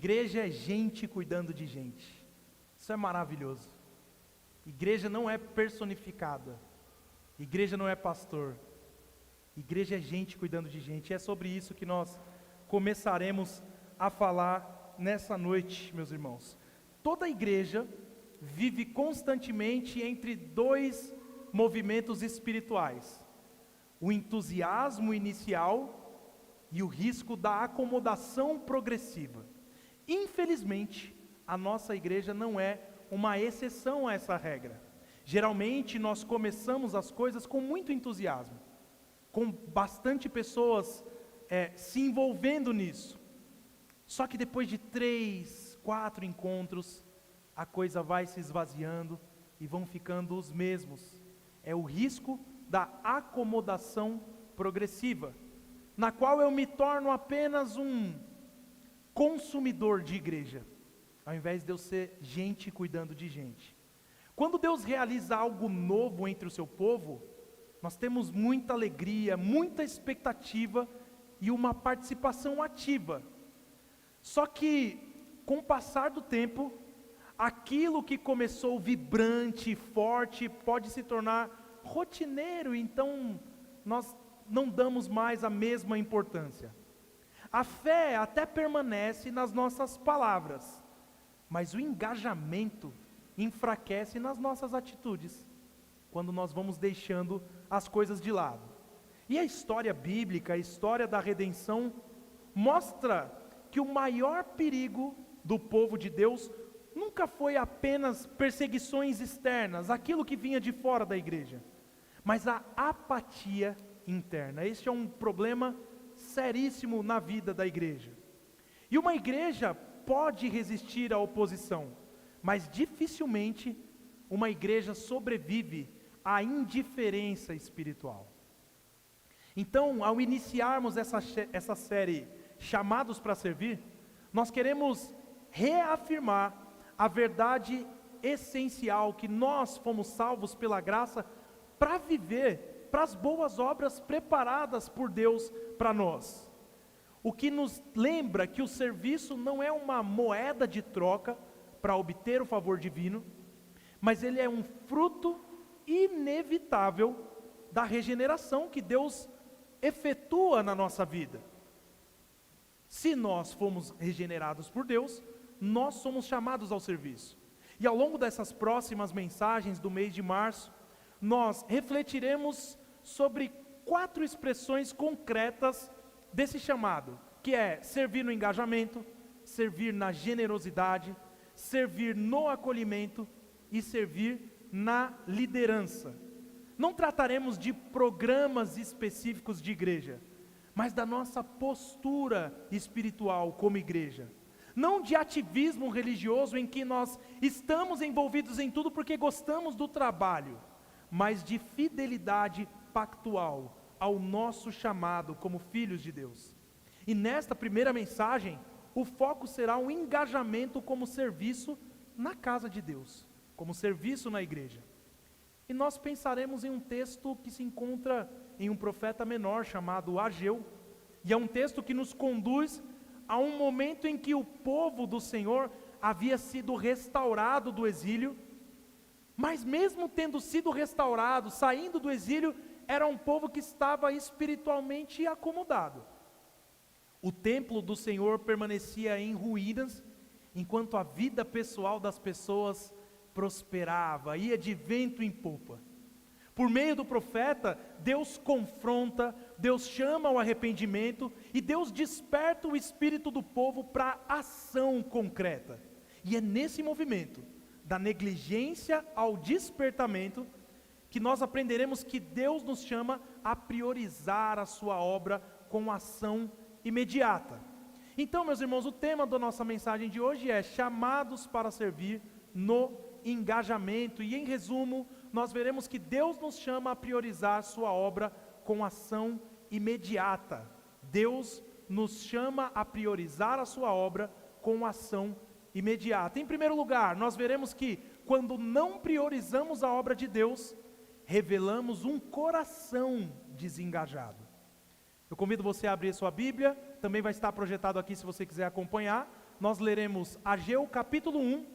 Igreja é gente cuidando de gente. Isso é maravilhoso. Igreja não é personificada. Igreja não é pastor. Igreja é gente cuidando de gente. E é sobre isso que nós começaremos a falar nessa noite, meus irmãos. Toda igreja vive constantemente entre dois movimentos espirituais: o entusiasmo inicial e o risco da acomodação progressiva. Infelizmente, a nossa igreja não é uma exceção a essa regra. Geralmente nós começamos as coisas com muito entusiasmo, com bastante pessoas se envolvendo nisso. Só que depois de 3, 4 encontros, a coisa vai se esvaziando e vão ficando os mesmos. É o risco da acomodação progressiva, na qual eu me torno apenas um consumidor de igreja, ao invés de eu ser gente cuidando de gente. Quando Deus realiza algo novo entre o seu povo, nós temos muita alegria, muita expectativa e uma participação ativa. Só que, com o passar do tempo, aquilo que começou vibrante, forte, pode se tornar rotineiro, então nós não damos mais a mesma importância. A fé até permanece nas nossas palavras, mas o engajamento enfraquece nas nossas atitudes, quando nós vamos deixando as coisas de lado. E a história bíblica, a história da redenção, mostra que o maior perigo do povo de Deus nunca foi apenas perseguições externas, aquilo que vinha de fora da igreja, mas a apatia interna. Este é um problema seríssimo na vida da igreja. E uma igreja pode resistir à oposição, mas dificilmente uma igreja sobrevive à indiferença espiritual. Então, ao iniciarmos essa série Chamados para Servir, nós queremos reafirmar a verdade essencial que nós fomos salvos pela graça para viver para as boas obras preparadas por Deus para nós. O que nos lembra que o serviço não é uma moeda de troca para obter o favor divino, mas ele é um fruto inevitável da regeneração que Deus efetua na nossa vida. Se nós fomos regenerados por Deus, nós somos chamados ao serviço. E ao longo dessas próximas mensagens do mês de março, nós refletiremos sobre 4 expressões concretas desse chamado, que é servir no engajamento, servir na generosidade, servir no acolhimento e servir na liderança. Não trataremos de programas específicos de igreja, mas da nossa postura espiritual como igreja. Não de ativismo religioso em que nós estamos envolvidos em tudo porque gostamos do trabalho, mas de fidelidade pactual ao nosso chamado como filhos de Deus. E nesta primeira mensagem, o foco será um engajamento como serviço na casa de Deus, como serviço na igreja. E nós pensaremos em um texto que se encontra em um profeta menor chamado Ageu, e é um texto que nos conduz a um momento em que o povo do Senhor havia sido restaurado do exílio, mas mesmo tendo sido restaurado, saindo do exílio, era um povo que estava espiritualmente acomodado. O templo do Senhor permanecia em ruínas, enquanto a vida pessoal das pessoas prosperava, ia de vento em popa. Por meio do profeta, Deus confronta, Deus chama ao arrependimento e Deus desperta o espírito do povo para ação concreta. E é nesse movimento, da negligência ao despertamento, que nós aprenderemos que Deus nos chama a priorizar a sua obra com ação imediata. Então, meus irmãos, o tema da nossa mensagem de hoje é chamados para servir no engajamento, e em resumo, nós veremos que Deus nos chama a priorizar sua obra com ação imediata. Deus nos chama a priorizar a sua obra com ação imediata. Em primeiro lugar, nós veremos que quando não priorizamos a obra de Deus, revelamos um coração desengajado. Eu convido você a abrir sua Bíblia, também vai estar projetado aqui se você quiser acompanhar, nós leremos Ageu capítulo 1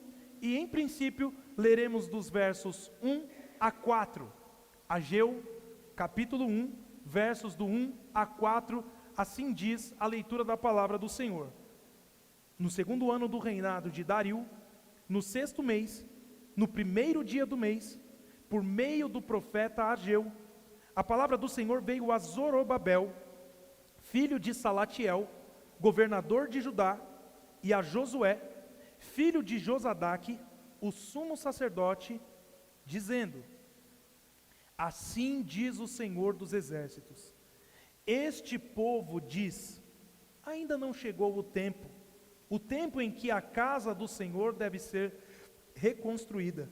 e, em princípio, leremos dos versos 1 a 4. Ageu capítulo 1, versos do 1 a 4, assim diz a leitura da palavra do Senhor. No segundo ano do reinado de Dario, no sexto mês, no primeiro dia do mês, por meio do profeta Ageu, a palavra do Senhor veio a Zorobabel, filho de Salatiel, governador de Judá, e a Josué, filho de Josadaque, o sumo sacerdote, dizendo: assim diz o Senhor dos exércitos, este povo diz, ainda não chegou o tempo em que a casa do Senhor deve ser reconstruída.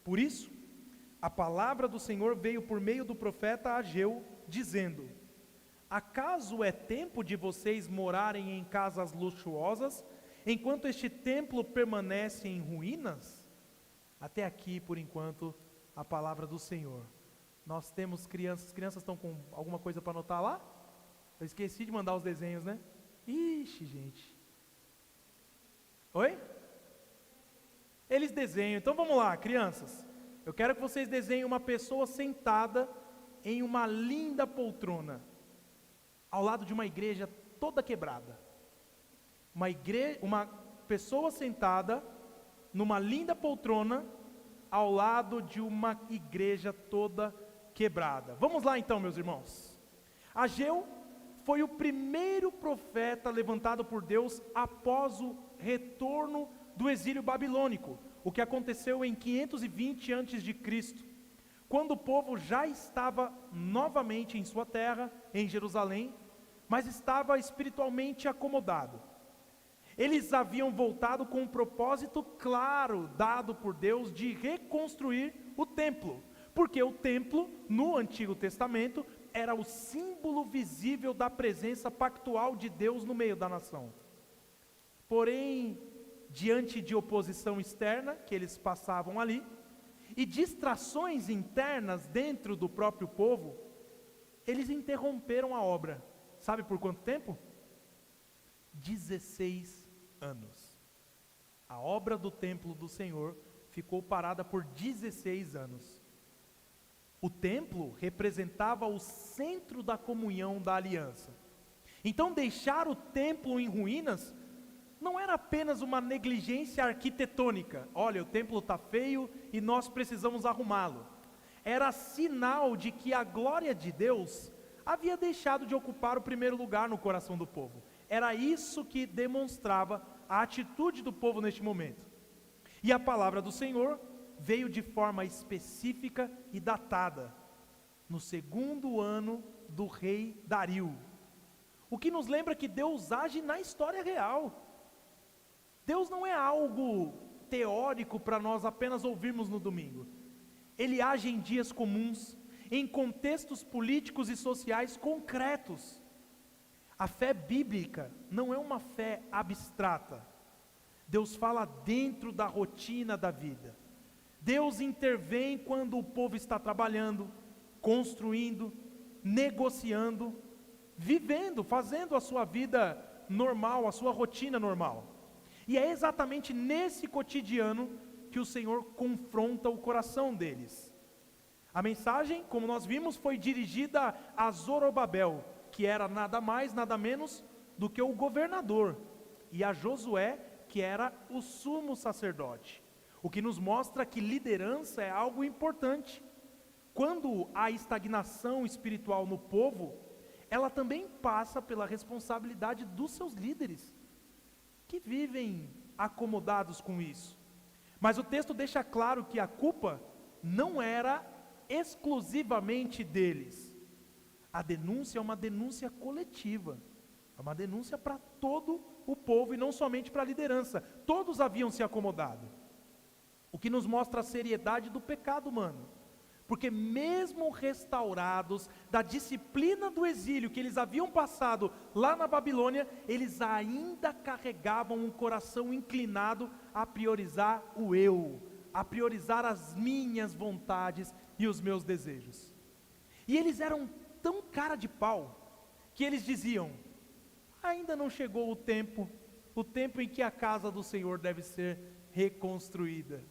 Por isso, a palavra do Senhor veio por meio do profeta Ageu, dizendo: acaso é tempo de vocês morarem em casas luxuosas, enquanto este templo permanece em ruínas? Até aqui, por enquanto, a palavra do Senhor. Nós temos crianças estão com alguma coisa para anotar lá? Eu esqueci de mandar os desenhos, né? Ixi, gente. Oi? Eles desenham, então vamos lá, crianças. Eu quero que vocês desenhem uma pessoa sentada em uma linda poltrona, ao lado de uma igreja toda quebrada. Uma pessoa sentada numa linda poltrona, ao lado de uma igreja toda quebrada. Vamos lá então, meus irmãos. Ageu foi o primeiro profeta levantado por Deus após o retorno do exílio babilônico, o que aconteceu em 520 a.C., quando o povo já estava novamente em sua terra, em Jerusalém, mas estava espiritualmente acomodado. Eles haviam voltado com um propósito claro, dado por Deus, de reconstruir o templo, porque o templo, no Antigo Testamento, era o símbolo visível da presença pactual de Deus no meio da nação. Porém, diante de oposição externa que eles passavam ali, e distrações internas dentro do próprio povo, eles interromperam a obra. Sabe por quanto tempo? 16 anos. A obra do templo do Senhor ficou parada por 16 anos. O templo representava o centro da comunhão da aliança. Então, deixar o templo em ruínas não era apenas uma negligência arquitetônica. Olha, o templo está feio e nós precisamos arrumá-lo. Era sinal de que a glória de Deus havia deixado de ocupar o primeiro lugar no coração do povo. Era isso que demonstrava a atitude do povo neste momento. E a palavra do Senhor veio de forma específica e datada, no segundo ano do rei Dario. O que nos lembra que Deus age na história real. Deus não é algo teórico para nós apenas ouvirmos no domingo. Ele age em dias comuns, em contextos políticos e sociais concretos. A fé bíblica não é uma fé abstrata. Deus fala dentro da rotina da vida. Deus intervém quando o povo está trabalhando, construindo, negociando, vivendo, fazendo a sua vida normal, a sua rotina normal. E é exatamente nesse cotidiano que o Senhor confronta o coração deles. A mensagem, como nós vimos, foi dirigida a Zorobabel, que era nada mais, nada menos do que o governador, e a Josué, que era o sumo sacerdote. O que nos mostra que liderança é algo importante. Quando há estagnação espiritual no povo, ela também passa pela responsabilidade dos seus líderes, que vivem acomodados com isso. Mas o texto deixa claro que a culpa não era exclusivamente deles. A denúncia é uma denúncia coletiva, é uma denúncia para todo o povo e não somente para a liderança. Todos haviam se acomodado, o que nos mostra a seriedade do pecado humano, porque mesmo restaurados da disciplina do exílio que eles haviam passado lá na Babilônia, eles ainda carregavam um coração inclinado a priorizar o eu, a priorizar as minhas vontades e os meus desejos. E eles eram tão cara de pau, que eles diziam: ainda não chegou o tempo em que a casa do Senhor deve ser reconstruída.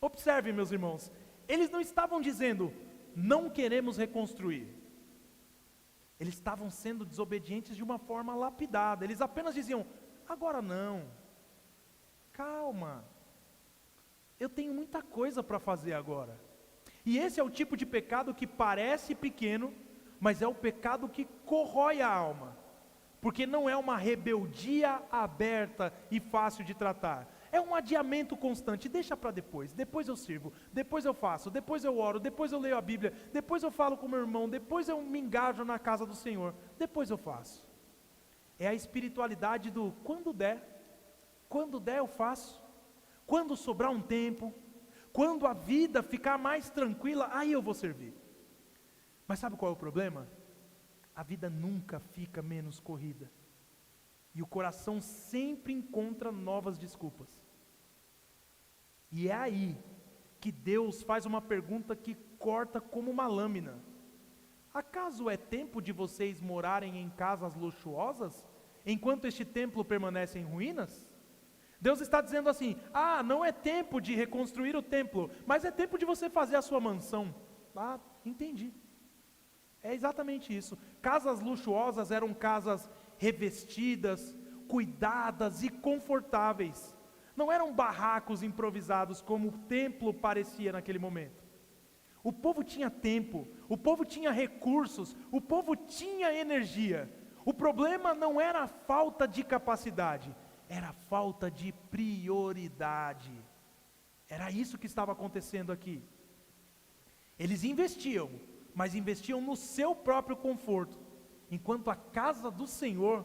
Observe, meus irmãos, eles não estavam dizendo, não queremos reconstruir. Eles estavam sendo desobedientes de uma forma lapidada. Eles apenas diziam, agora não, calma, eu tenho muita coisa para fazer agora. E esse é o tipo de pecado que parece pequeno, mas é o pecado que corrói a alma, porque não é uma rebeldia aberta e fácil de tratar, é um adiamento constante, deixa para depois eu sirvo, depois eu faço, depois eu oro, depois eu leio a Bíblia, depois eu falo com meu irmão, depois eu me engajo na casa do Senhor, depois eu faço. É a espiritualidade do quando der eu faço, quando sobrar um tempo, quando a vida ficar mais tranquila, aí eu vou servir. Mas sabe qual é o problema? A vida nunca fica menos corrida, e o coração sempre encontra novas desculpas. E é aí que Deus faz uma pergunta que corta como uma lâmina. Acaso é tempo de vocês morarem em casas luxuosas, enquanto este templo permanece em ruínas? Deus está dizendo assim, não é tempo de reconstruir o templo, mas é tempo de você fazer a sua mansão. Entendi. É exatamente isso. Casas luxuosas eram casas revestidas, cuidadas e confortáveis. Não eram barracos improvisados como o templo parecia naquele momento. O povo tinha tempo, o povo tinha recursos, o povo tinha energia. O problema não era a falta de capacidade, era a falta de prioridade. Era isso que estava acontecendo aqui. Eles investiam, mas investiam no seu próprio conforto, enquanto a casa do Senhor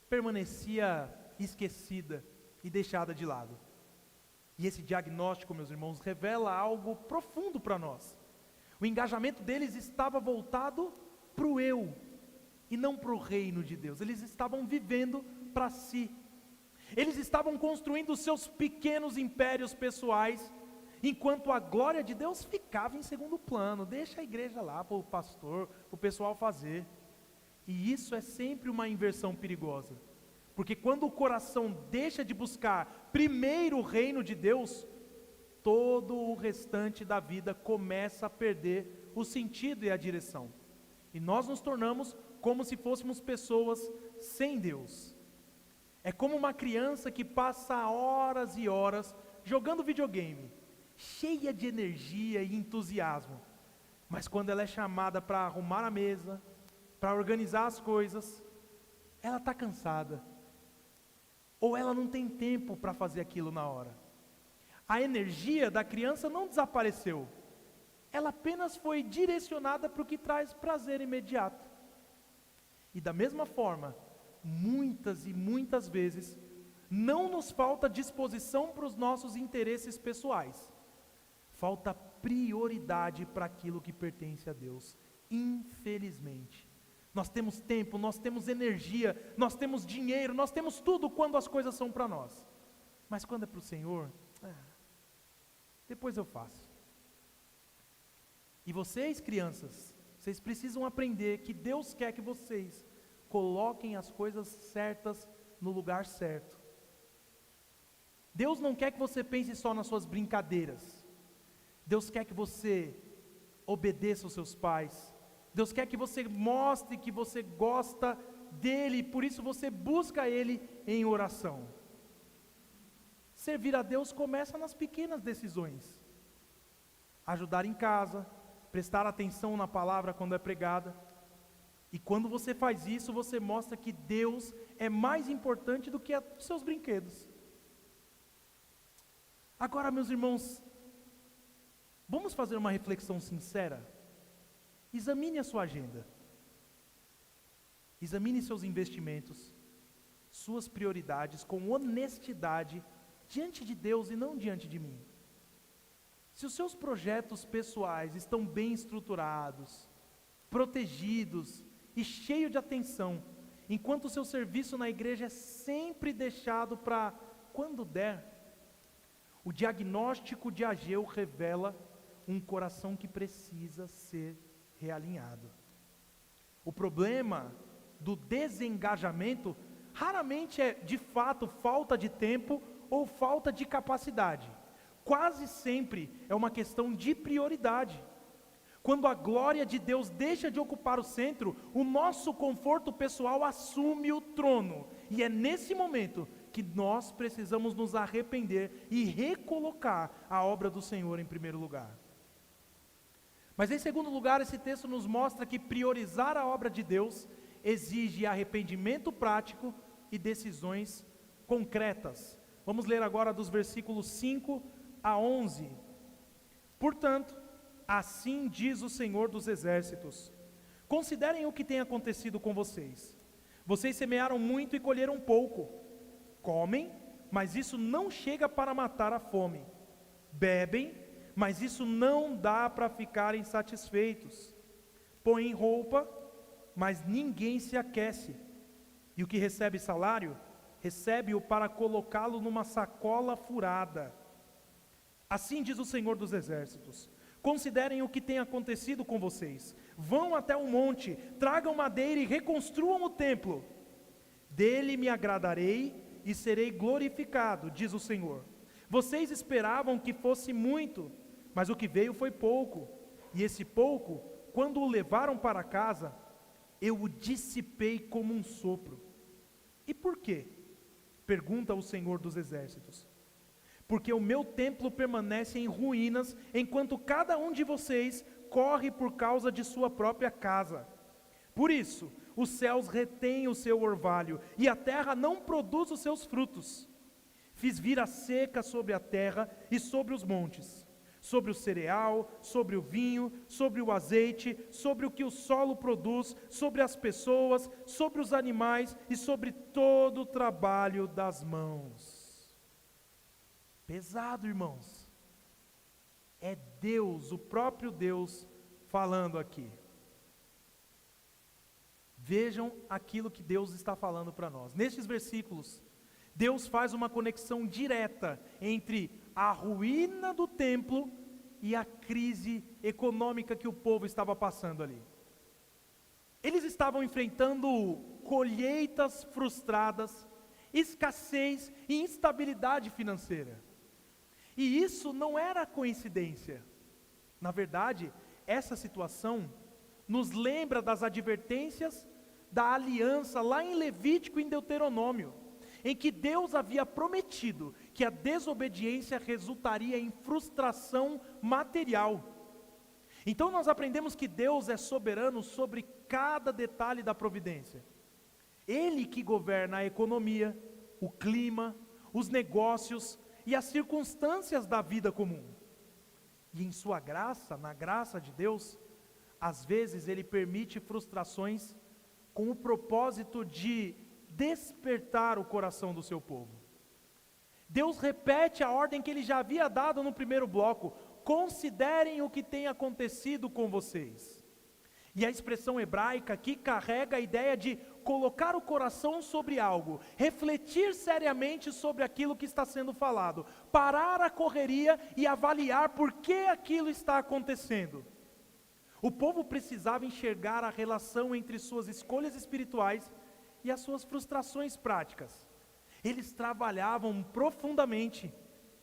permanecia esquecida e deixada de lado. E esse diagnóstico, meus irmãos, revela algo profundo para nós. O engajamento deles estava voltado para o eu, e não para o reino de Deus. Eles estavam vivendo para si. Eles estavam construindo seus pequenos impérios pessoais, enquanto a glória de Deus ficava em segundo plano. Deixa a igreja lá para o pastor, para o pessoal fazer. E isso é sempre uma inversão perigosa, porque quando o coração deixa de buscar primeiro o reino de Deus, todo o restante da vida começa a perder o sentido e a direção, e nós nos tornamos como se fôssemos pessoas sem Deus. É como uma criança que passa horas e horas jogando videogame, cheia de energia e entusiasmo, mas quando ela é chamada para arrumar a mesa, para organizar as coisas, ela está cansada, ou ela não tem tempo para fazer aquilo na hora. A energia da criança não desapareceu, ela apenas foi direcionada para o que traz prazer imediato. E da mesma forma, muitas e muitas vezes, não nos falta disposição para os nossos interesses pessoais, falta prioridade para aquilo que pertence a Deus, infelizmente. Nós temos tempo, nós temos energia, nós temos dinheiro, nós temos tudo quando as coisas são para nós, mas quando é para o Senhor, depois eu faço. E vocês, crianças, vocês precisam aprender que Deus quer que vocês coloquem as coisas certas no lugar certo. Deus não quer que você pense só nas suas brincadeiras. Deus quer que você obedeça aos seus pais. Deus quer que você mostre que você gosta dEle, por isso você busca Ele em oração. Servir a Deus começa nas pequenas decisões. Ajudar em casa, prestar atenção na palavra quando é pregada. E quando você faz isso, você mostra que Deus é mais importante do que os seus brinquedos. Agora, meus irmãos, vamos fazer uma reflexão sincera? Examine a sua agenda. Examine seus investimentos, suas prioridades com honestidade diante de Deus e não diante de mim. Se os seus projetos pessoais estão bem estruturados, protegidos e cheios de atenção, enquanto o seu serviço na igreja é sempre deixado para quando der, o diagnóstico de Ageu revela um coração que precisa ser realinhado. O problema do desengajamento raramente é de fato falta de tempo ou falta de capacidade. Quase sempre é uma questão de prioridade. Quando a glória de Deus deixa de ocupar o centro, o nosso conforto pessoal assume o trono. E é nesse momento que nós precisamos nos arrepender e recolocar a obra do Senhor em primeiro lugar. Mas em segundo lugar, esse texto nos mostra que priorizar a obra de Deus exige arrependimento prático e decisões concretas. Vamos ler agora dos versículos 5 a 11. Portanto, assim diz o Senhor dos Exércitos: considerem o que tem acontecido com vocês. Vocês semearam muito e colheram pouco. Comem, mas isso não chega para matar a fome. Bebem, mas isso não dá para ficarem satisfeitos. Põem roupa, mas ninguém se aquece. E o que recebe salário, recebe-o para colocá-lo numa sacola furada. Assim diz o Senhor dos Exércitos: considerem o que tem acontecido com vocês. Vão até o monte, tragam madeira e reconstruam o templo. Dele me agradarei e serei glorificado, diz o Senhor. Vocês esperavam que fosse muito, mas o que veio foi pouco. E esse pouco, quando o levaram para casa, eu o dissipei como um sopro. E por quê? Pergunta o Senhor dos Exércitos. Porque o meu templo permanece em ruínas, enquanto cada um de vocês corre por causa de sua própria casa. Por isso, os céus retêm o seu orvalho, e a terra não produz os seus frutos. Fiz vir a seca sobre a terra e sobre os montes, sobre o cereal, sobre o vinho, sobre o azeite, sobre o que o solo produz, sobre as pessoas, sobre os animais e sobre todo o trabalho das mãos. Pesado, irmãos. É Deus, o próprio Deus, falando aqui. Vejam aquilo que Deus está falando para nós. Nestes versículos, Deus faz uma conexão direta entre a ruína do templo e a crise econômica que o povo estava passando ali. Eles estavam enfrentando colheitas frustradas, escassez e instabilidade financeira. E isso não era coincidência. Na verdade, essa situação nos lembra das advertências da aliança lá em Levítico e em Deuteronômio, em que Deus havia prometido que a desobediência resultaria em frustração material. Então nós aprendemos que Deus é soberano sobre cada detalhe da providência. Ele que governa a economia, o clima, os negócios e as circunstâncias da vida comum. E em sua graça, na graça de Deus, às vezes Ele permite frustrações com o propósito de despertar o coração do seu povo. Deus repete a ordem que Ele já havia dado no primeiro bloco: considerem o que tem acontecido com vocês. E a expressão hebraica aqui carrega a ideia de colocar o coração sobre algo, refletir seriamente sobre aquilo que está sendo falado, parar a correria e avaliar por que aquilo está acontecendo. O povo precisava enxergar a relação entre suas escolhas espirituais e as suas frustrações práticas. Eles trabalhavam profundamente,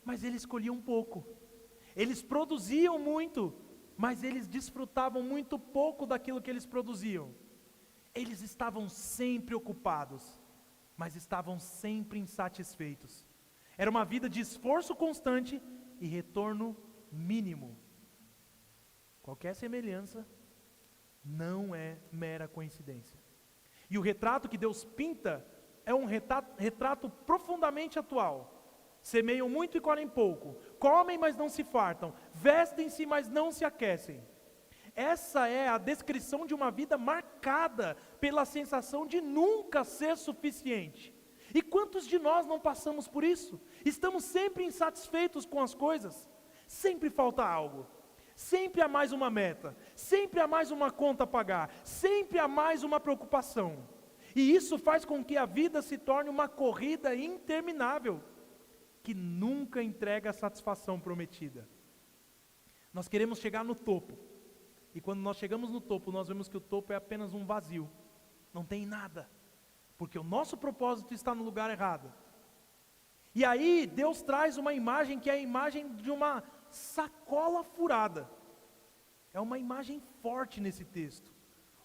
mas eles colhiam pouco. Eles produziam muito, mas eles desfrutavam muito pouco daquilo que eles produziam. Eles estavam sempre ocupados, mas estavam sempre insatisfeitos. Era uma vida de esforço constante e retorno mínimo. Qualquer semelhança não é mera coincidência. E o retrato que Deus pinta é um retrato profundamente atual. Semeiam muito e colhem pouco, comem, mas não se fartam, vestem-se, mas não se aquecem. Essa é a descrição de uma vida marcada pela sensação de nunca ser suficiente. E quantos de nós não passamos por isso? Estamos sempre insatisfeitos com as coisas, sempre falta algo, sempre há mais uma meta, sempre há mais uma conta a pagar, sempre há mais uma preocupação. E isso faz com que a vida se torne uma corrida interminável, que nunca entrega a satisfação prometida. Nós queremos chegar no topo, e quando nós chegamos no topo, nós vemos que o topo é apenas um vazio, não tem nada. porque o nosso propósito está no lugar errado. E aí Deus traz uma imagem que é a imagem de uma sacola furada. É uma imagem forte nesse texto.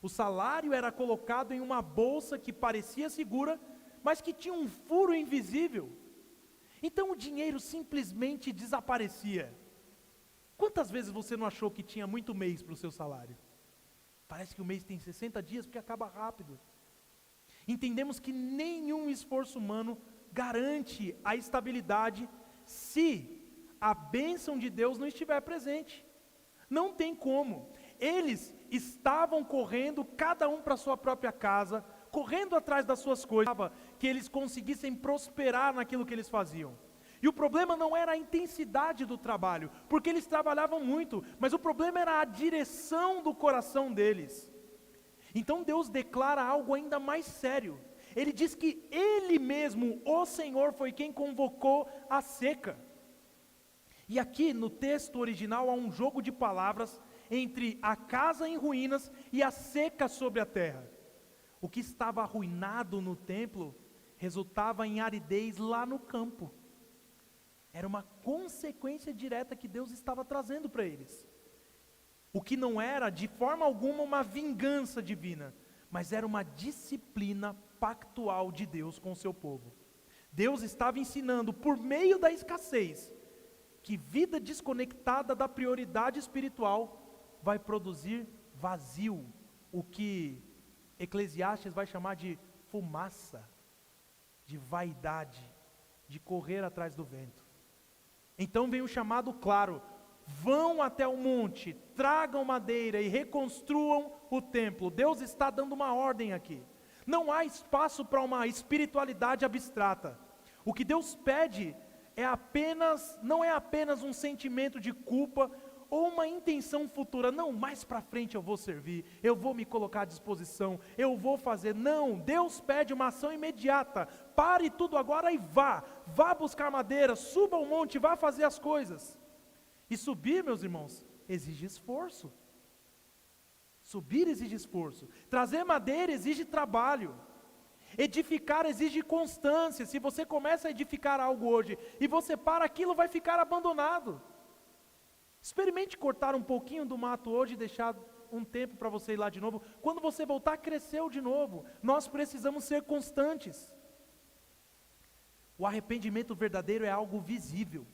O salário era colocado em uma bolsa que parecia segura, mas que tinha um furo invisível. Então o dinheiro simplesmente desaparecia. Quantas vezes você não achou que tinha muito mês para o seu salário? Parece que o mês tem 60 dias porque acaba rápido. Entendemos que nenhum esforço humano garante a estabilidade se a bênção de Deus não estiver presente. Não tem como. Eles estavam correndo, cada um para a sua própria casa, correndo atrás das suas coisas, que eles conseguissem prosperar naquilo que eles faziam. E o problema não era a intensidade do trabalho, porque eles trabalhavam muito, mas o problema era a direção do coração deles. Então Deus declara algo ainda mais sério. Ele diz que Ele mesmo, o Senhor, foi quem convocou a seca. E aqui no texto original há um jogo de palavras entre a casa em ruínas e a seca sobre a terra. O que estava arruinado no templo resultava em aridez lá no campo. Era uma consequência direta que Deus estava trazendo para eles. O que não era de forma alguma uma vingança divina, mas era uma disciplina pactual de Deus com o seu povo. Deus estava ensinando por meio da escassez que vida desconectada da prioridade espiritual vai produzir vazio, o que Eclesiastes vai chamar de fumaça, de vaidade, de correr atrás do vento. Então vem um chamado claro: vão até o monte, tragam madeira e reconstruam o templo. Deus está dando uma ordem aqui. Não há espaço para uma espiritualidade abstrata. O que Deus pede não é apenas um sentimento de culpa ou uma intenção futura. Não, mais para frente eu vou servir, eu vou me colocar à disposição, eu vou fazer. Não, Deus pede uma ação imediata. Pare tudo agora e vá buscar madeira, suba ao monte, vá fazer as coisas. E subir, meus irmãos, exige esforço. Subir exige esforço. Trazer madeira exige trabalho. Edificar exige constância. Se você começa a edificar algo hoje e você para, aquilo vai ficar abandonado. Experimente cortar um pouquinho do mato hoje e deixar um tempo para você ir lá de novo. Quando você voltar, cresceu de novo. Nós precisamos ser constantes. O arrependimento verdadeiro é algo visível.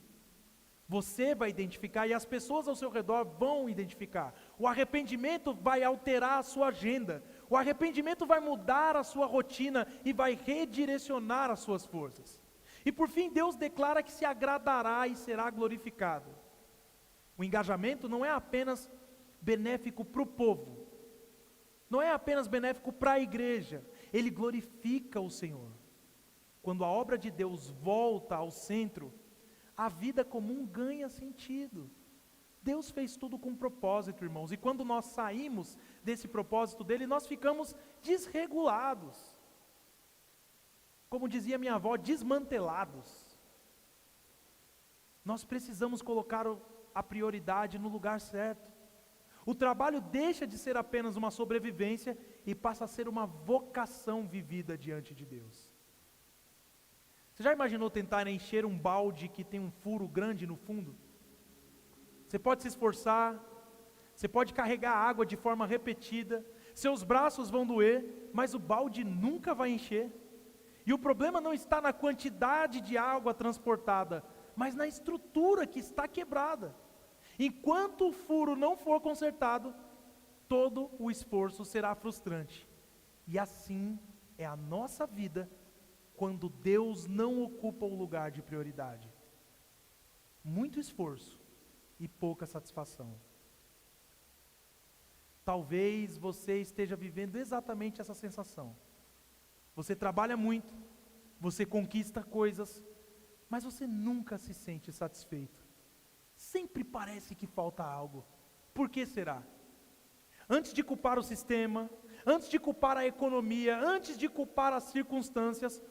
Você vai identificar e as pessoas ao seu redor vão identificar. O arrependimento vai alterar a sua agenda. O arrependimento vai mudar a sua rotina e vai redirecionar as suas forças. E por fim, Deus declara que se agradará e será glorificado. O engajamento não é apenas benéfico para o povo, não é apenas benéfico para a igreja, ele glorifica o Senhor. Quando a obra de Deus volta ao centro, a vida comum ganha sentido. Deus fez tudo com propósito, irmãos, e quando nós saímos desse propósito dele, nós ficamos desregulados. Como dizia minha avó, desmantelados. Nós precisamos colocar a prioridade no lugar certo. O trabalho deixa de ser apenas uma sobrevivência e passa a ser uma vocação vivida diante de Deus. Você já imaginou tentar encher um balde que tem um furo grande no fundo? Você pode se esforçar, você pode carregar água de forma repetida, seus braços vão doer, mas o balde nunca vai encher. E o problema não está na quantidade de água transportada, mas na estrutura que está quebrada. Enquanto o furo não for consertado, todo o esforço será frustrante. E assim é a nossa vida quando Deus não ocupa o lugar de prioridade. Muito esforço e pouca satisfação. Talvez você esteja vivendo exatamente essa sensação. Você trabalha muito, você conquista coisas, mas você nunca se sente satisfeito. Sempre parece que falta algo. Por que será? Antes de culpar o sistema, antes de culpar a economia, antes de culpar as circunstâncias,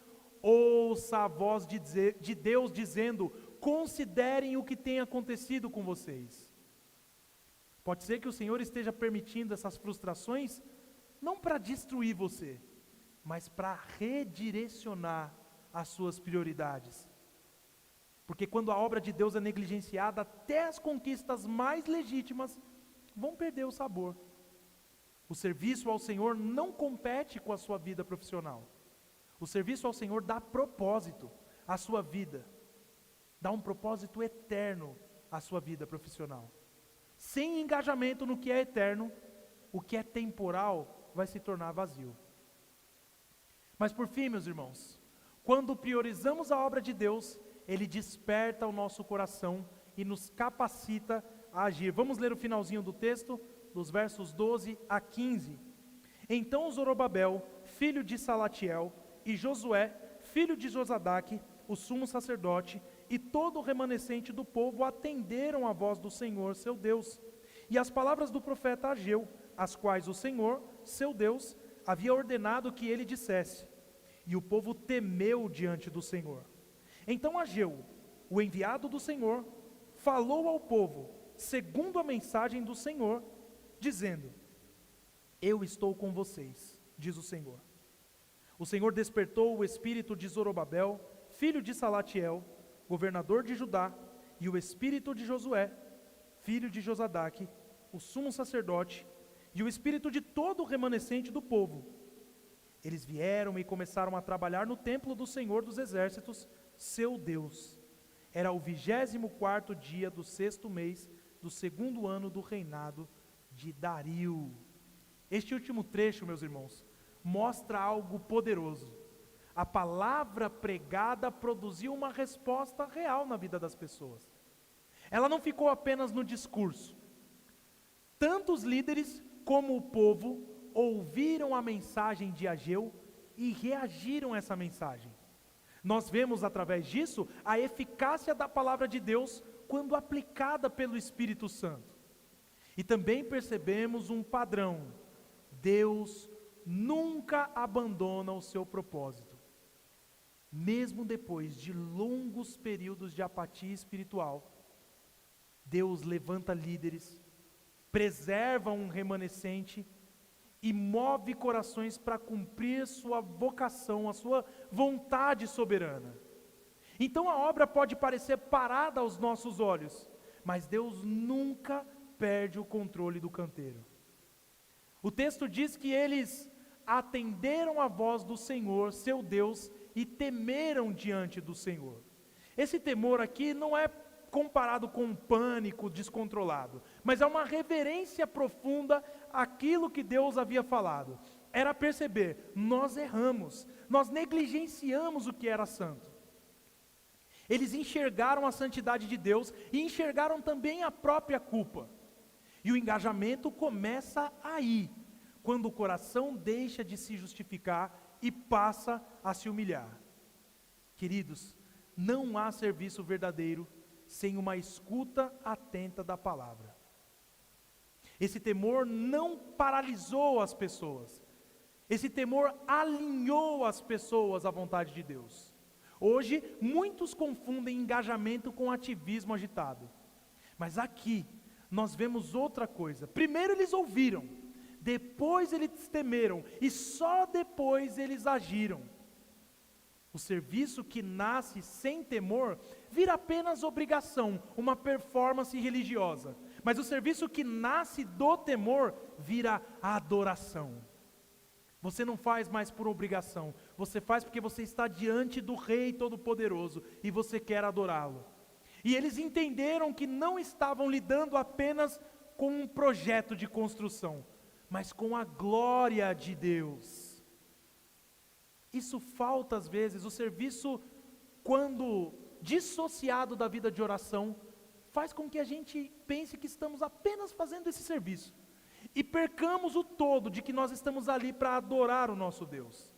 ouça a voz de Deus dizendo: considerem o que tem acontecido com vocês. Pode ser que o Senhor esteja permitindo essas frustrações, não para destruir você, mas para redirecionar as suas prioridades. Porque quando a obra de Deus é negligenciada, até as conquistas mais legítimas vão perder o sabor. O serviço ao Senhor não compete com a sua vida profissional. O serviço ao Senhor dá propósito à sua vida, dá um propósito eterno à sua vida profissional. Sem engajamento no que é eterno, o que é temporal vai se tornar vazio. Mas por fim, meus irmãos, quando priorizamos a obra de Deus, Ele desperta o nosso coração e nos capacita a agir. Vamos ler o finalzinho do texto, dos versos 12 a 15. Então Zorobabel, filho de Salatiel, e Josué, filho de Josadaque, o sumo sacerdote, e todo o remanescente do povo atenderam a voz do Senhor, seu Deus, e as palavras do profeta Ageu, as quais o Senhor, seu Deus, havia ordenado que ele dissesse. E o povo temeu diante do Senhor. Então Ageu, o enviado do Senhor, falou ao povo, segundo a mensagem do Senhor, dizendo: eu estou com vocês, diz o Senhor. O Senhor despertou o espírito de Zorobabel, filho de Salatiel, governador de Judá, e o espírito de Josué, filho de Josadaque, o sumo sacerdote, e o espírito de todo o remanescente do povo. Eles vieram e começaram a trabalhar no templo do Senhor dos Exércitos, seu Deus. Era o 24º dia do 6º mês do 2º ano do reinado de Dario. Este último trecho, meus irmãos, mostra algo poderoso. A palavra pregada produziu uma resposta real na vida das pessoas. Ela não ficou apenas no discurso. Tanto os líderes como o povo ouviram a mensagem de Ageu e reagiram a essa mensagem. Nós vemos através disso a eficácia da palavra de Deus quando aplicada pelo Espírito Santo. E também percebemos um padrão: Deus nunca abandona o seu propósito. Mesmo depois de longos períodos de apatia espiritual, Deus levanta líderes, preserva um remanescente e move corações para cumprir sua vocação, a sua vontade soberana. Então a obra pode parecer parada aos nossos olhos, mas Deus nunca perde o controle do canteiro. O texto diz que eles atenderam a voz do Senhor, seu Deus, e temeram diante do Senhor. Esse temor aqui não é comparado com um pânico descontrolado, mas é uma reverência profunda àquilo que Deus havia falado. Era perceber: nós erramos, nós negligenciamos o que era santo. Eles enxergaram a santidade de Deus e enxergaram também a própria culpa. E o engajamento começa aí, quando o coração deixa de se justificar e passa a se humilhar. Queridos, não há serviço verdadeiro sem uma escuta atenta da palavra. Esse temor não paralisou as pessoas. Esse temor alinhou as pessoas à vontade de Deus. Hoje, muitos confundem engajamento com ativismo agitado. Mas aqui, nós vemos outra coisa. Primeiro eles ouviram, depois eles temeram, e só depois eles agiram. O serviço que nasce sem temor vira apenas obrigação, uma performance religiosa. Mas o serviço que nasce do temor vira adoração. Você não faz mais por obrigação, você faz porque você está diante do Rei Todo-Poderoso e você quer adorá-lo. E eles entenderam que não estavam lidando apenas com um projeto de construção, mas com a glória de Deus. Isso falta às vezes. O serviço, quando dissociado da vida de oração, faz com que a gente pense que estamos apenas fazendo esse serviço e percamos o todo de que nós estamos ali para adorar o nosso Deus.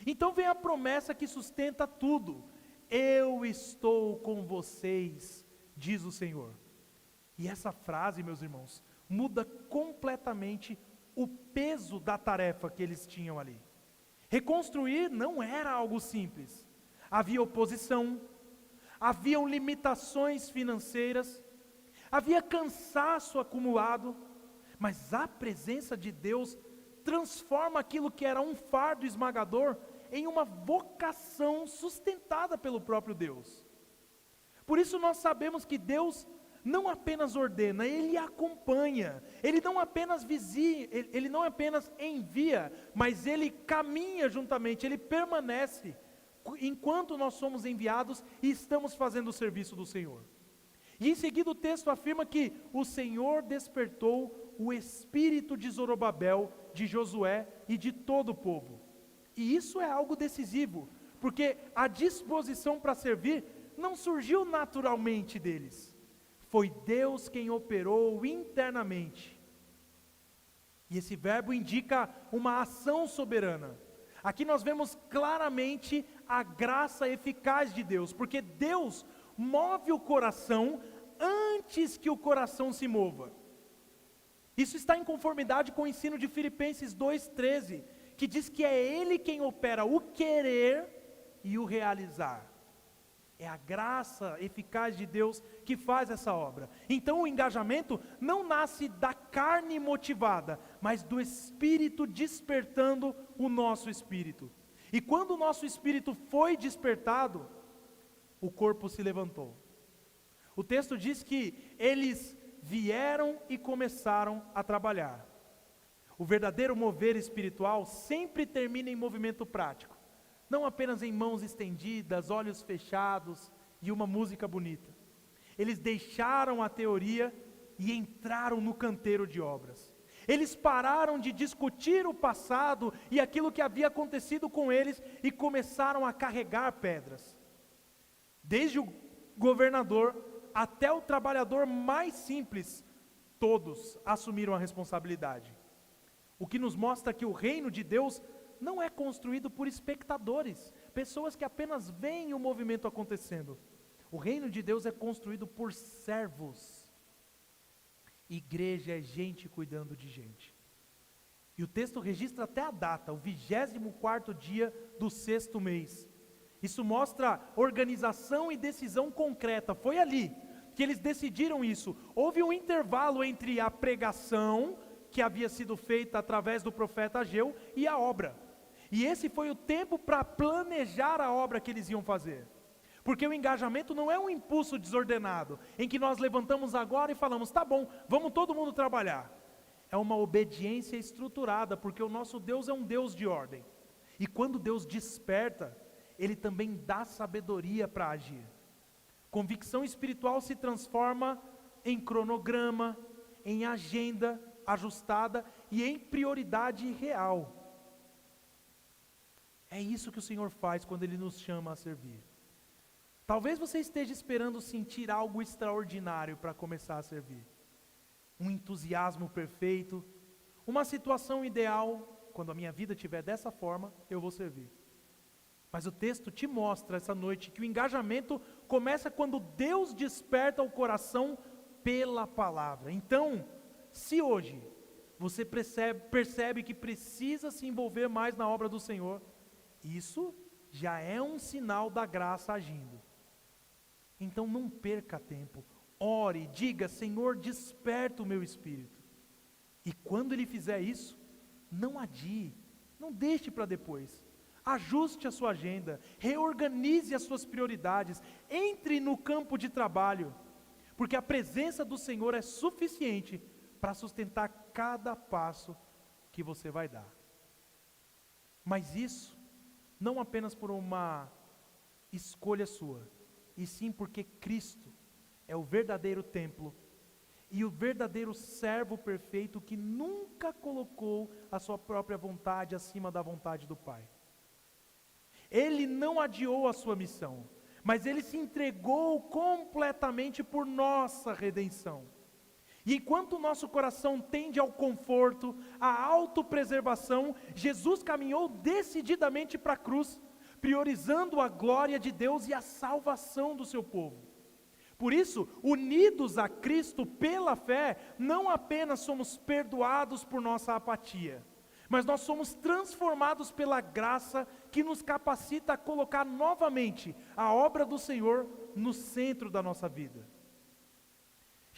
Então vem a promessa que sustenta tudo: eu estou com vocês, diz o Senhor. E essa frase, meus irmãos, muda completamente o peso da tarefa que eles tinham ali. Reconstruir não era algo simples. Havia oposição, haviam limitações financeiras, havia cansaço acumulado, mas a presença de Deus transforma aquilo que era um fardo esmagador em uma vocação sustentada pelo próprio Deus. Por isso nós sabemos que Deus não apenas ordena, Ele acompanha, Ele não apenas Ele não apenas envia, mas Ele caminha juntamente, Ele permanece, enquanto nós somos enviados e estamos fazendo o serviço do Senhor. E em seguida o texto afirma que o Senhor despertou o espírito de Zorobabel, de Josué e de todo o povo. E isso é algo decisivo, porque a disposição para servir não surgiu naturalmente deles. Foi Deus quem operou internamente. E esse verbo indica uma ação soberana. Aqui nós vemos claramente a graça eficaz de Deus, porque Deus move o coração antes que o coração se mova. Isso está em conformidade com o ensino de Filipenses 2,13, que diz que é Ele quem opera o querer e o realizar. É a graça eficaz de Deus que faz essa obra. Então o engajamento não nasce da carne motivada, mas do Espírito despertando o nosso espírito. E quando o nosso espírito foi despertado, o corpo se levantou. O texto diz que eles vieram e começaram a trabalhar. O verdadeiro mover espiritual sempre termina em movimento prático. Não apenas em mãos estendidas, olhos fechados e uma música bonita. Eles deixaram a teoria e entraram no canteiro de obras. Eles pararam de discutir o passado e aquilo que havia acontecido com eles e começaram a carregar pedras. Desde o governador até o trabalhador mais simples, todos assumiram a responsabilidade. O que nos mostra que o reino de Deus não é construído por espectadores, pessoas que apenas veem o movimento acontecendo. O reino de Deus é construído por servos. Igreja é gente cuidando de gente. E o texto registra até a data, o 24º dia do 6º mês. Isso mostra organização e decisão concreta. Foi ali que eles decidiram isso. Houve um intervalo entre a pregação que havia sido feita através do profeta Ageu e a obra. E esse foi o tempo para planejar a obra que eles iam fazer. Porque o engajamento não é um impulso desordenado, em que nós levantamos agora e falamos, tá bom, vamos todo mundo trabalhar. É uma obediência estruturada, porque o nosso Deus é um Deus de ordem. E quando Deus desperta, Ele também dá sabedoria para agir. Convicção espiritual se transforma em cronograma, em agenda ajustada e em prioridade real. É isso que o Senhor faz quando Ele nos chama a servir. Talvez você esteja esperando sentir algo extraordinário para começar a servir. Um entusiasmo perfeito, uma situação ideal. Quando a minha vida estiver dessa forma, eu vou servir. Mas o texto te mostra essa noite que o engajamento começa quando Deus desperta o coração pela palavra. Então, se hoje você percebe que precisa se envolver mais na obra do Senhor, isso já é um sinal da graça agindo. Então não perca tempo, ore, diga, Senhor, desperta o meu espírito. E quando Ele fizer isso, não adie, não deixe para depois. Ajuste a sua agenda, reorganize as suas prioridades, entre no campo de trabalho, porque a presença do Senhor é suficiente para sustentar cada passo que você vai dar. Mas isso, não apenas por uma escolha sua, e sim porque Cristo é o verdadeiro templo e o verdadeiro servo perfeito que nunca colocou a sua própria vontade acima da vontade do Pai. Ele não adiou a sua missão, mas Ele se entregou completamente por nossa redenção. E enquanto o nosso coração tende ao conforto, à autopreservação, Jesus caminhou decididamente para a cruz, priorizando a glória de Deus e a salvação do seu povo. Por isso, unidos a Cristo pela fé, não apenas somos perdoados por nossa apatia, mas nós somos transformados pela graça que nos capacita a colocar novamente a obra do Senhor no centro da nossa vida.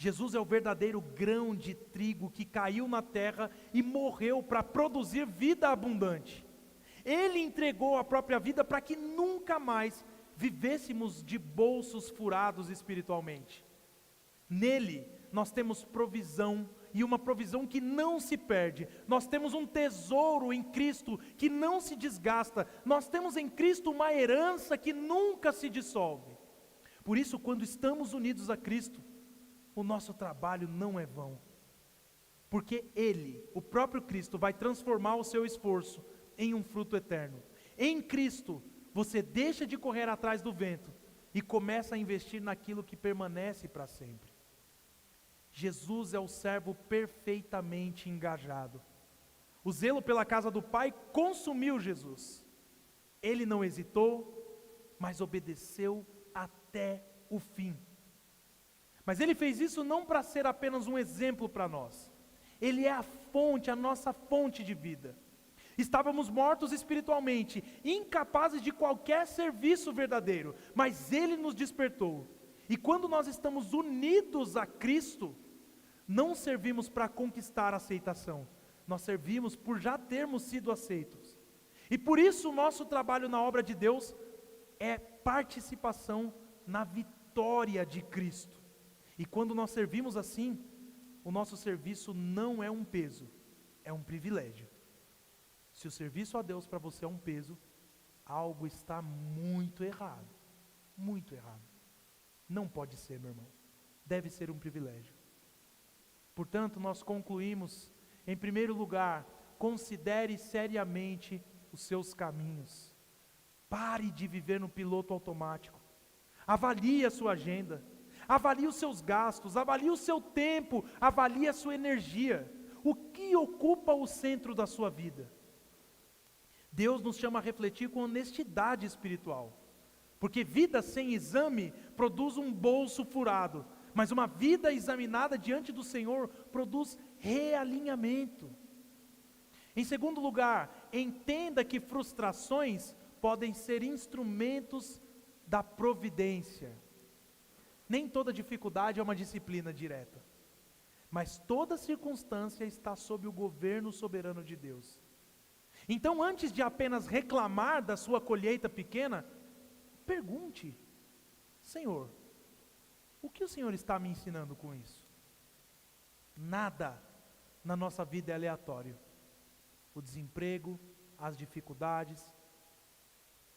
Jesus é o verdadeiro grão de trigo que caiu na terra e morreu para produzir vida abundante. Ele entregou a própria vida para que nunca mais vivêssemos de bolsos furados espiritualmente. Nele nós temos provisão, e uma provisão que não se perde. Nós temos um tesouro em Cristo que não se desgasta. Nós temos em Cristo uma herança que nunca se dissolve. Por isso, quando estamos unidos a Cristo, o nosso trabalho não é vão. Porque Ele, o próprio Cristo, vai transformar o seu esforço em um fruto eterno. Em Cristo, você deixa de correr atrás do vento e começa a investir naquilo que permanece para sempre. Jesus é o servo perfeitamente engajado. O zelo pela casa do Pai consumiu Jesus. Ele não hesitou, mas obedeceu até o fim. Mas ele fez isso não para ser apenas um exemplo para nós. Ele é a fonte, a nossa fonte de vida. Estávamos mortos espiritualmente, incapazes de qualquer serviço verdadeiro, mas Ele nos despertou. E quando nós estamos unidos a Cristo, não servimos para conquistar a aceitação, nós servimos por já termos sido aceitos. E por isso o nosso trabalho na obra de Deus é participação na vitória de Cristo. E quando nós servimos assim, o nosso serviço não é um peso, é um privilégio. Se o serviço a Deus para você é um peso, algo está muito errado. Muito errado. Não pode ser, meu irmão. Deve ser um privilégio. Portanto, nós concluímos, em primeiro lugar, considere seriamente os seus caminhos. Pare de viver no piloto automático. Avalie a sua agenda. Avalie os seus gastos. Avalie o seu tempo. Avalie a sua energia. O que ocupa o centro da sua vida? Deus nos chama a refletir com honestidade espiritual, porque vida sem exame produz um bolso furado, mas uma vida examinada diante do Senhor produz realinhamento. Em segundo lugar, entenda que frustrações podem ser instrumentos da providência. Nem toda dificuldade é uma disciplina direta, mas toda circunstância está sob o governo soberano de Deus. Então, antes de apenas reclamar da sua colheita pequena, pergunte: Senhor, o que o Senhor está me ensinando com isso? Nada na nossa vida é aleatório. O desemprego, as dificuldades,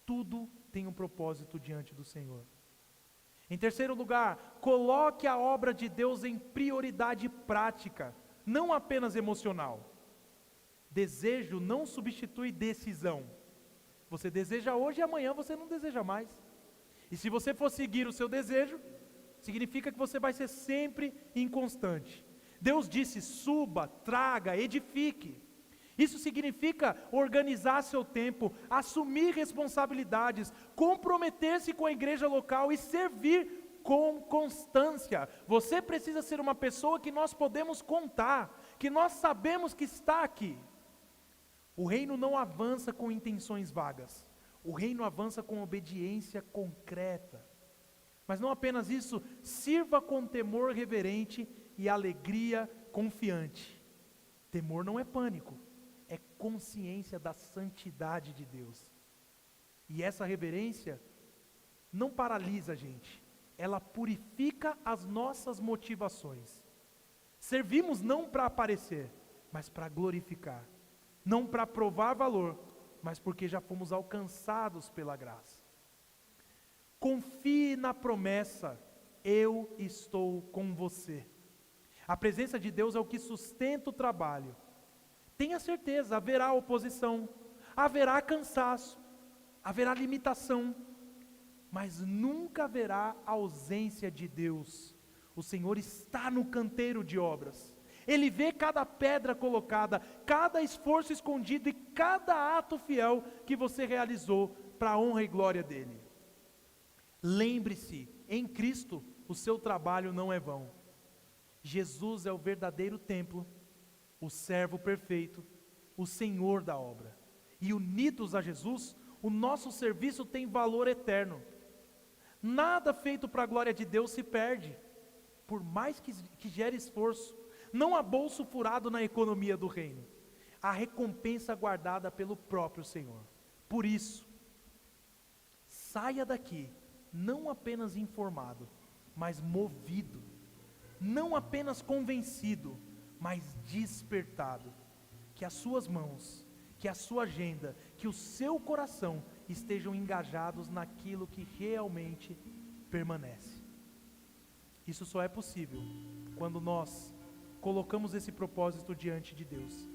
tudo tem um propósito diante do Senhor. Em terceiro lugar, coloque a obra de Deus em prioridade prática, não apenas emocional. Desejo não substitui decisão. Você deseja hoje e amanhã você não deseja mais. E se você for seguir o seu desejo, significa que você vai ser sempre inconstante. Deus disse: suba, traga, edifique. Isso significa organizar seu tempo, assumir responsabilidades, comprometer-se com a igreja local e servir com constância. Você precisa ser uma pessoa que nós podemos contar, que nós sabemos que está aqui. O reino não avança com intenções vagas, o reino avança com obediência concreta. Mas não apenas isso, sirva com temor reverente e alegria confiante. Temor não é pânico, é consciência da santidade de Deus. E essa reverência não paralisa a gente, ela purifica as nossas motivações. Servimos não para aparecer, mas para glorificar. Não para provar valor, mas porque já fomos alcançados pela graça. Confie na promessa: eu estou com você. A presença de Deus é o que sustenta o trabalho. Tenha certeza, haverá oposição, haverá cansaço, haverá limitação, mas nunca haverá ausência de Deus. O Senhor está no canteiro de obras. Ele vê cada pedra colocada, cada esforço escondido e cada ato fiel que você realizou para a honra e glória dEle. Lembre-se, em Cristo o seu trabalho não é vão. Jesus é o verdadeiro templo, o servo perfeito, o Senhor da obra. E unidos a Jesus, o nosso serviço tem valor eterno. Nada feito para a glória de Deus se perde. por mais que gere esforço, não há bolso furado na economia do reino. Há recompensa guardada pelo próprio Senhor. Por isso, saia daqui não apenas informado, mas movido. Não apenas convencido, mas despertado. Que as suas mãos, que a sua agenda, que o seu coração estejam engajados naquilo que realmente permanece. Isso só é possível quando nós colocamos esse propósito diante de Deus.